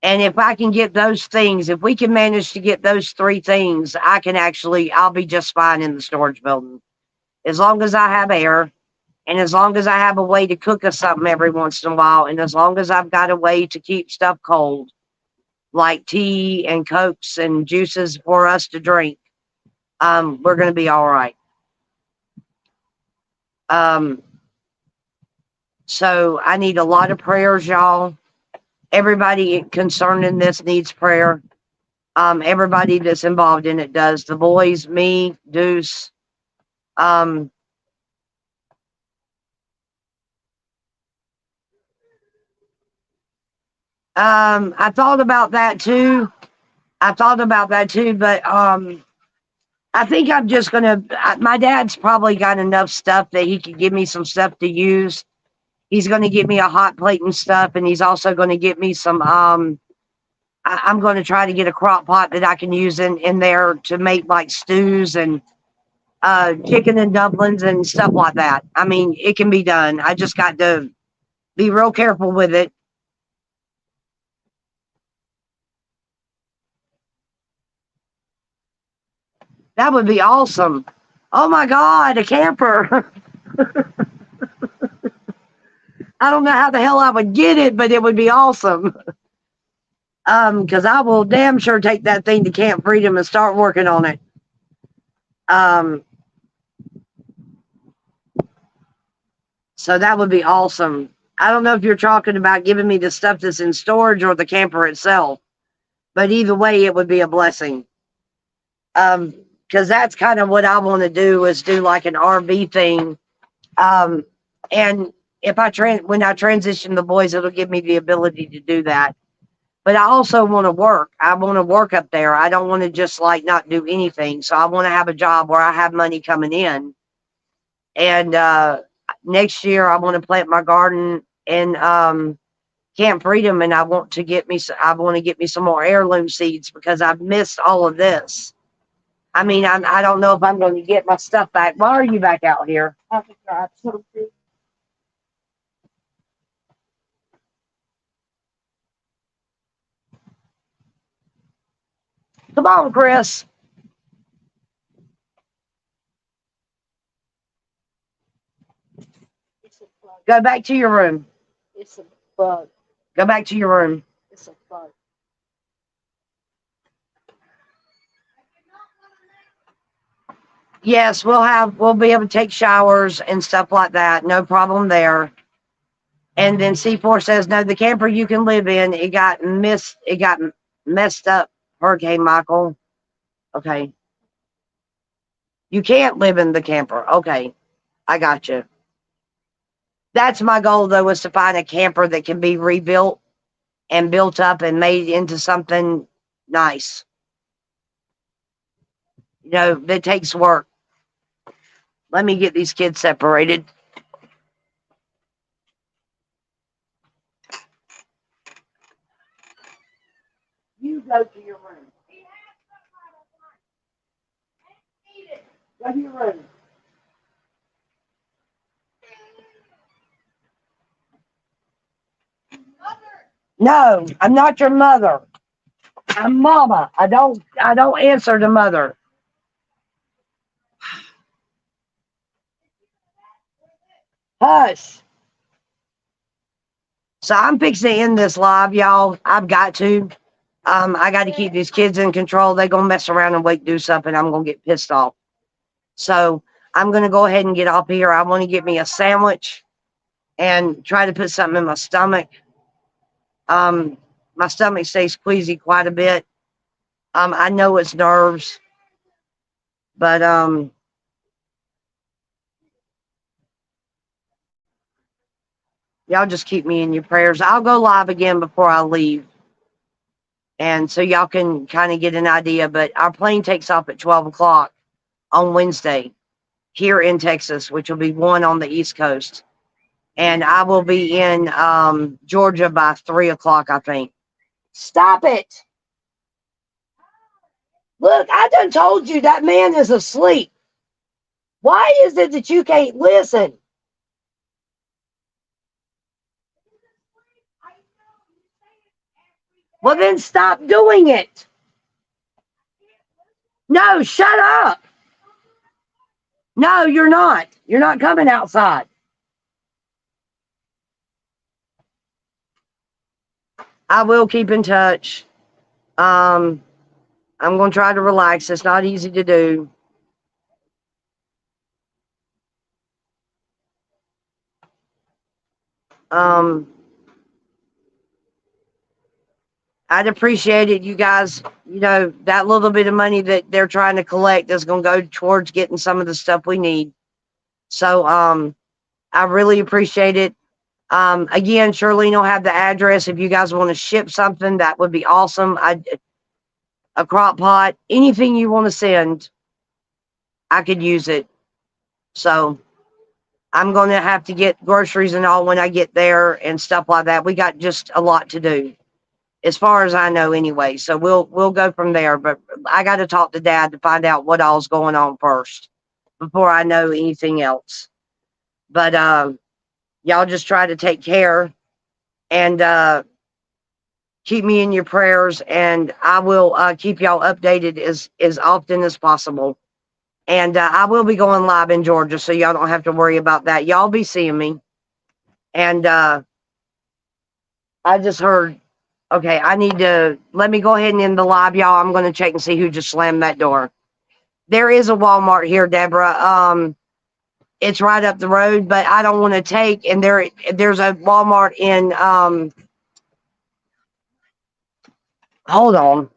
and if I can get those things, if we can manage to get those 3 things, I'll be just fine in the storage building. As long as I have air, and as long as I have a way to cook us something every once in a while, and as long as I've got a way to keep stuff cold, like tea and Cokes and juices for us to drink, we're going to be all right. So I need a lot of prayers, y'all. Everybody concerned in this needs prayer. Everybody that's involved in it does. The boys, me, Deuce. I thought about that too. But I think I'm just gonna. My dad's probably got enough stuff that he could give me some stuff to use. He's gonna get me a hot plate and stuff, and he's also gonna get me some. I'm gonna try to get a crock pot that I can use in there to make like stews and chicken and dumplings and stuff like that. I mean, it can be done. I just got to be real careful with it. That would be awesome. Oh my God, a camper. I don't know how the hell I would get it, but it would be awesome. Because I will damn sure take that thing to Camp Freedom and start working on it. So that would be awesome. I don't know if you're talking about giving me the stuff that's in storage or the camper itself, but either way, it would be a blessing. Because that's kind of what I want to do, is do like an RV thing. And if when I transition the boys, it'll give me the ability to do that. But I also want to work. I want to work up there. I don't want to just like not do anything. So I want to have a job where I have money coming in. And next year I want to plant my garden in Camp Freedom, and I want to get me some more heirloom seeds because I've missed all of this. I mean, I don't know if I'm going to get my stuff back. Why are you back out here? Come on, Chris. Go back to your room. It's a bug. Go back to your room. It's a bug. Yes, we'll be able to take showers and stuff like that. No problem there. And then C4 says, no, the camper you can live in, it got messed up. Hurricane Michael. Okay. You can't live in the camper. Okay. I got you. That's my goal though, is to find a camper that can be rebuilt and built up and made into something nice. You know, that takes work. Let me get these kids separated. You go to your room. Go to your room. No, I'm not your mother. I'm mama. I don't answer to mother. Hush. So I'm fixing to end this live, y'all. I've got to. I got to keep these kids in control. They're gonna mess around and wake do something. I'm gonna get pissed off. So I'm gonna go ahead and get off here. I want to get me a sandwich and try to put something in my stomach. My stomach stays queasy quite a bit. I know it's nerves, but y'all just keep me in your prayers. I'll go live again before I leave. And so y'all can kind of get an idea. But our plane takes off at 12 o'clock on Wednesday here in Texas, which will be 1 on the East Coast. And I will be in Georgia by 3 o'clock, I think. Stop it. Look, I done told you that man is asleep. Why is it that you can't listen? Well, then stop doing it. No, shut up. No, you're not. You're not coming outside. I will keep in touch. I'm going to try to relax. It's not easy to do. I'd appreciate it, you guys. You know, that little bit of money that they're trying to collect is going to go towards getting some of the stuff we need. So, I really appreciate it. Again, Shirlene will have the address. If you guys want to ship something, that would be awesome. A crock pot, anything you want to send, I could use it. So I'm going to have to get groceries and all when I get there and stuff like that. We got just a lot to do, as far as I know anyway. So we'll go from there. But I got to talk to Dad to find out what all's going on first before I know anything else. But y'all just try to take care and keep me in your prayers, and I will keep y'all updated as often as possible. And I will be going live in Georgia, so y'all don't have to worry about that. Y'all be seeing me. And I just heard, okay, I need to, let me go ahead and end the live, y'all. I'm going to check and see who just slammed that door. There is a Walmart here, Deborah. It's right up the road, but I don't want to take, and there's a Walmart in, hold on.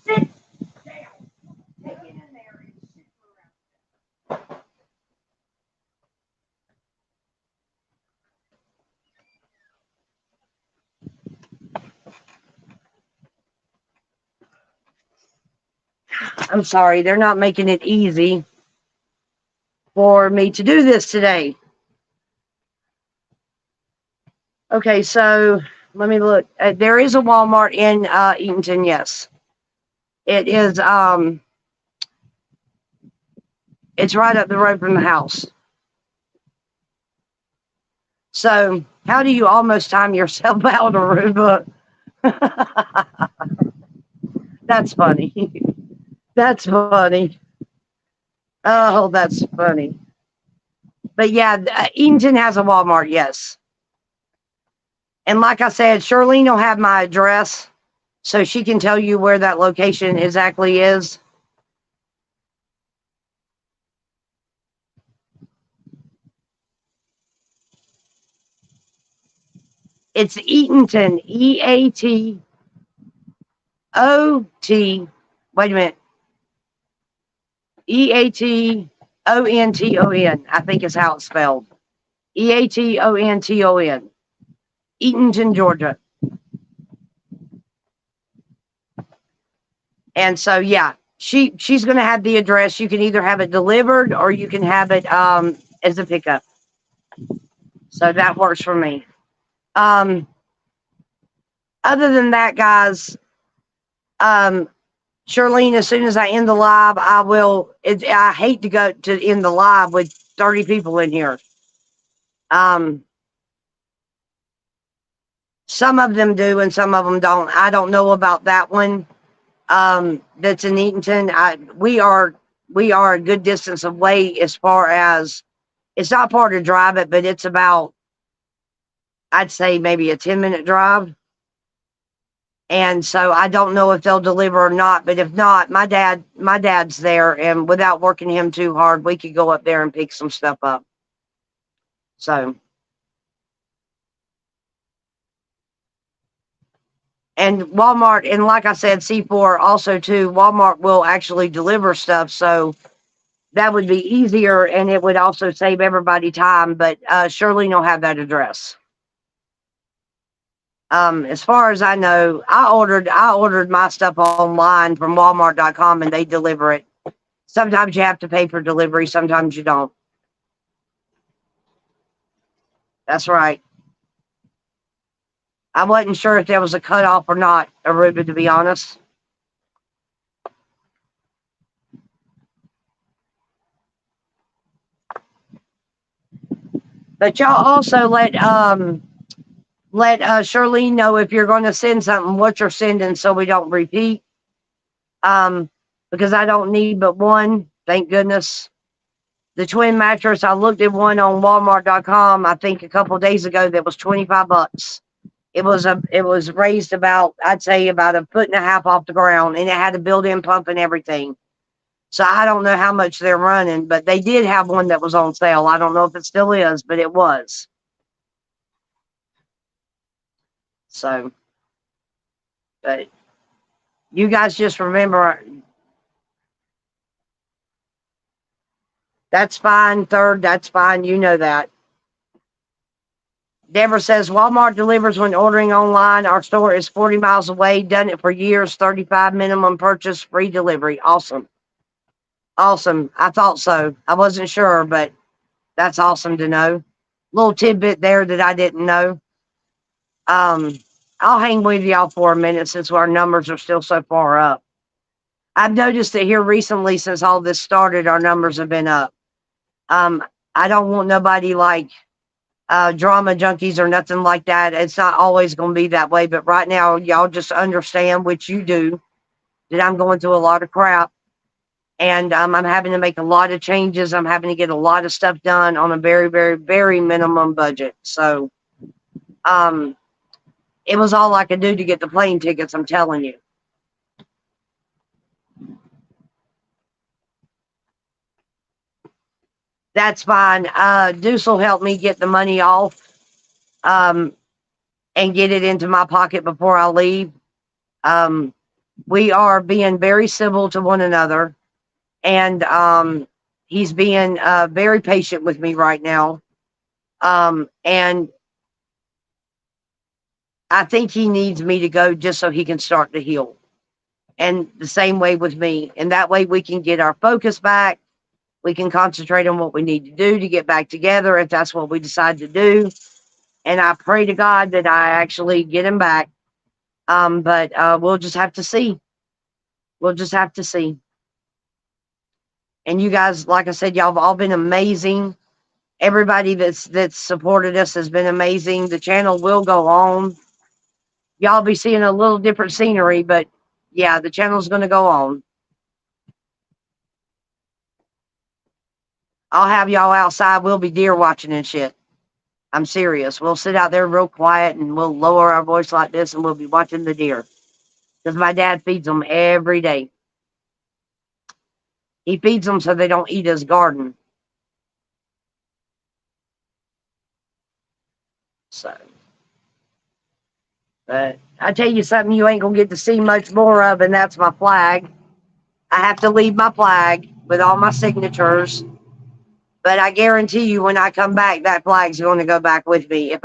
Sit down. Take it in there and sit around. I'm sorry, they're not making it easy. for me to do this today. Okay, so let me look. There is a Walmart in Eatonton, yes. It is, it's right up the road from the house. So how do you almost time yourself out, Aruba? That's funny. That's funny. Oh, that's funny. But yeah, Eatonton has a Walmart, yes. And like I said, Charlene will have my address so she can tell you where that location exactly is. It's Eatonton, E-A-T-O-T. Wait a minute. E-A-T-O-N-T-O-N, I think is how it's spelled. E-A-T-O-N-T-O-N. Eatonton, Georgia. And so, yeah, she's going to have the address. You can either have it delivered or you can have it as a pickup. So that works for me. Other than that, guys, Charlene, as soon as I end the live, I will. I hate to go to end the live with 30 people in here. Some of them do and some of them don't. I don't know about that one. That's in Eatonton. We are a good distance away as far as it's not far to drive it, but it's about, I'd say maybe a 10-minute drive. And so I don't know if they'll deliver or not, but if not, my dad's there, and without working him too hard, we could go up there and pick some stuff up. So, and Walmart, and like I said, C4 also too, Walmart will actually deliver stuff, so that would be easier, and it would also save everybody time, but Shirley will have that address. As far as I know, I ordered my stuff online from Walmart.com and they deliver it. Sometimes you have to pay for delivery, sometimes you don't. That's right. I wasn't sure if there was a cutoff or not, Aruba, to be honest. But y'all also let Charlene know if you're going to send something, what you're sending, so we don't repeat. Because I don't need but one, thank goodness. The twin mattress, I looked at one on Walmart.com, I think a couple of days ago, that was $25. It was raised about, I'd say about 1.5 feet off the ground, and it had a built-in pump and everything. So I don't know how much they're running, but they did have one that was on sale. I don't know if it still is, but it was. So, but you guys just remember, that's fine. Third, that's fine. You know that. Deborah says, Walmart delivers when ordering online. Our store is 40 miles away. Done it for years. 35 minimum purchase, free delivery. Awesome. Awesome. I thought so. I wasn't sure, but that's awesome to know. Little tidbit there that I didn't know. I'll hang with y'all for a minute since our numbers are still so far up. I've noticed that here recently, since all this started, our numbers have been up. I don't want nobody like drama junkies or nothing like that. It's not always going to be that way, but right now, y'all just understand, which you do, that I'm going through a lot of crap, and I'm having to make a lot of changes. I'm having to get a lot of stuff done on a very, very, very minimum budget. So, it was all I could do to get the plane tickets, I'm telling you. That's fine. Deuce will help me get the money off and get it into my pocket before I leave. We are being very civil to one another, and he's being very patient with me right now. And I think he needs me to go just so he can start to heal. And the same way with me. And that way we can get our focus back. We can concentrate on what we need to do to get back together if that's what we decide to do. And I pray to God that I actually get him back. But we'll just have to see. We'll just have to see. And you guys, like I said, y'all have all been amazing. Everybody that's supported us has been amazing. The channel will go on. Y'all be seeing a little different scenery, but yeah, the channel's going to go on. I'll have y'all outside. We'll be deer watching and shit. I'm serious. We'll sit out there real quiet and we'll lower our voice like this and we'll be watching the deer. Because my dad feeds them every day. He feeds them so they don't eat his garden. So, but I tell you something you ain't going to get to see much more of, and that's my flag. I have to leave my flag with all my signatures. But I guarantee you, when I come back, that flag's going to go back with me. If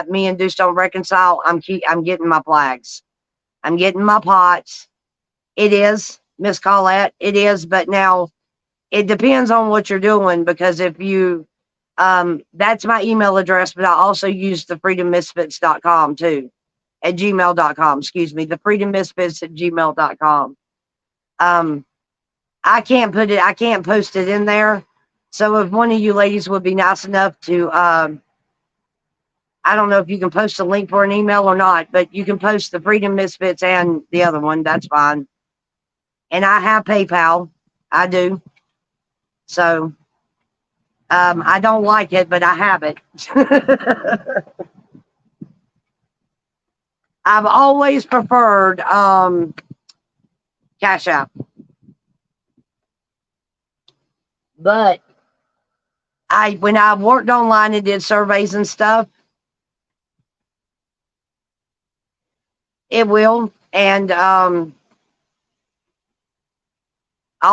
me and Deuce don't reconcile, I'm getting my flags. I'm getting my pots. It is, Miss Colette, it is. But now, it depends on what you're doing, because if you, that's my email address, but I also use the freedommisfits.com too, at gmail.com. Excuse me, the freedommisfits at gmail.com. I can't post it in there. So if one of you ladies would be nice enough to, I don't know if you can post a link for an email or not, but you can post the Freedom Misfits and the other one. That's fine. And I have PayPal. I do. So I don't like it, but I have it. I've always preferred Cash App. But when I worked online and did surveys and stuff, it will. And all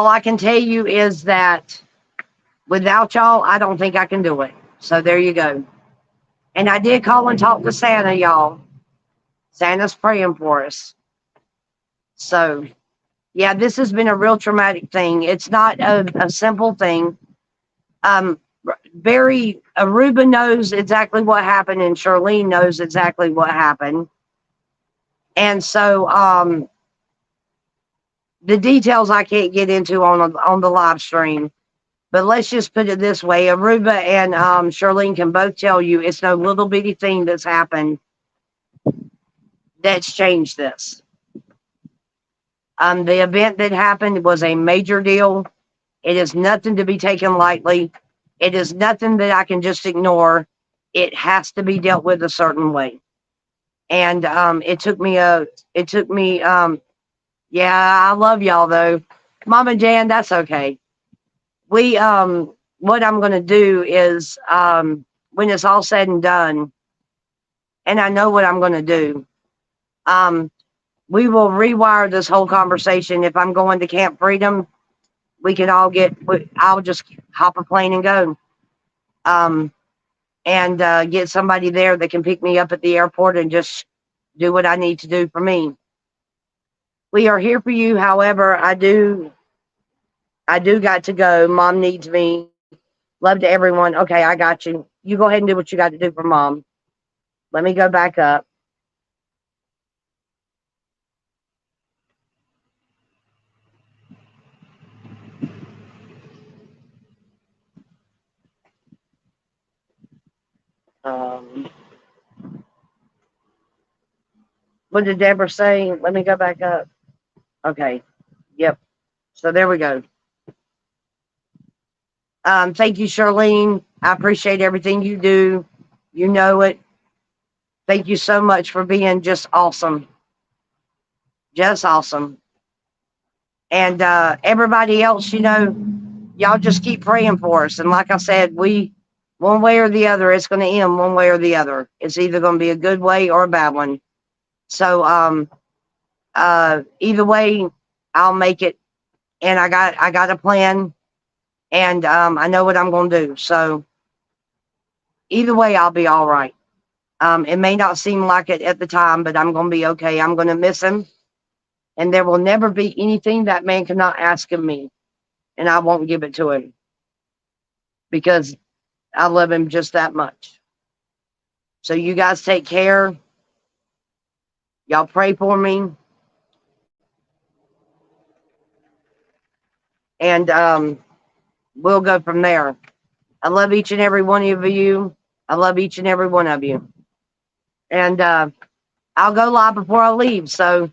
I can tell you is that without y'all, I don't think I can do it. So there you go. And I did call and talk to Santa, y'all. Santa's praying for us. So, yeah, this has been a real traumatic thing. It's not a simple thing. Aruba knows exactly what happened, and Charlene knows exactly what happened. And so the details I can't get into on the live stream. But let's just put it this way. Aruba and Charlene can both tell you it's no little bitty thing that's happened that's changed this. The event that happened was a major deal. It is nothing to be taken lightly. It is nothing that I can just ignore. It has to be dealt with a certain way. And it took me, yeah, I love y'all though. Mama Jan, that's okay. What I'm going to do is, when it's all said and done, and I know what I'm going to do, we will rewire this whole conversation. If I'm going to Camp Freedom, we can all I'll just hop a plane and go. And get somebody there that can pick me up at the airport and just do what I need to do for me. We are here for you. However, I do got to go. Mom needs me. Love to everyone. Okay, I got you. You go ahead and do what you got to do for Mom. Let me go back up. What did Deborah say? Let me go back up. Okay. Yep. So there we go. Thank you, Charlene. I appreciate everything you do. You know it. Thank you so much for being just awesome. Just awesome. And everybody else, y'all just keep praying for us. And like I said, one way or the other, it's going to end one way or the other. It's either going to be a good way or a bad one. So either way, I'll make it. And I got a plan. And I know what I'm going to do. So either way, I'll be all right. It may not seem like it at the time, but I'm going to be okay. I'm going to miss him. And there will never be anything that man cannot ask of me. And I won't give it to him. because I love him just that much. So you guys take care. Y'all pray for me. And we'll go from there. I love each and every one of you. I love each and every one of you. And I'll go live before I leave. So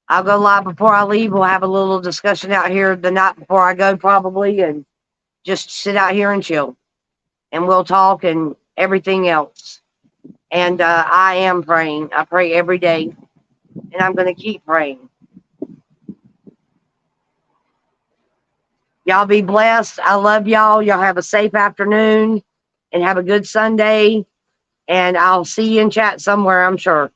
I'll go live before I leave. We'll have a little discussion out here the night before I go, probably, and just sit out here and chill. And we'll talk and everything else. And I am praying. I pray every day. And I'm going to keep praying. Y'all be blessed. I love y'all. Y'all have a safe afternoon and have a good Sunday. And I'll see you in chat somewhere, I'm sure.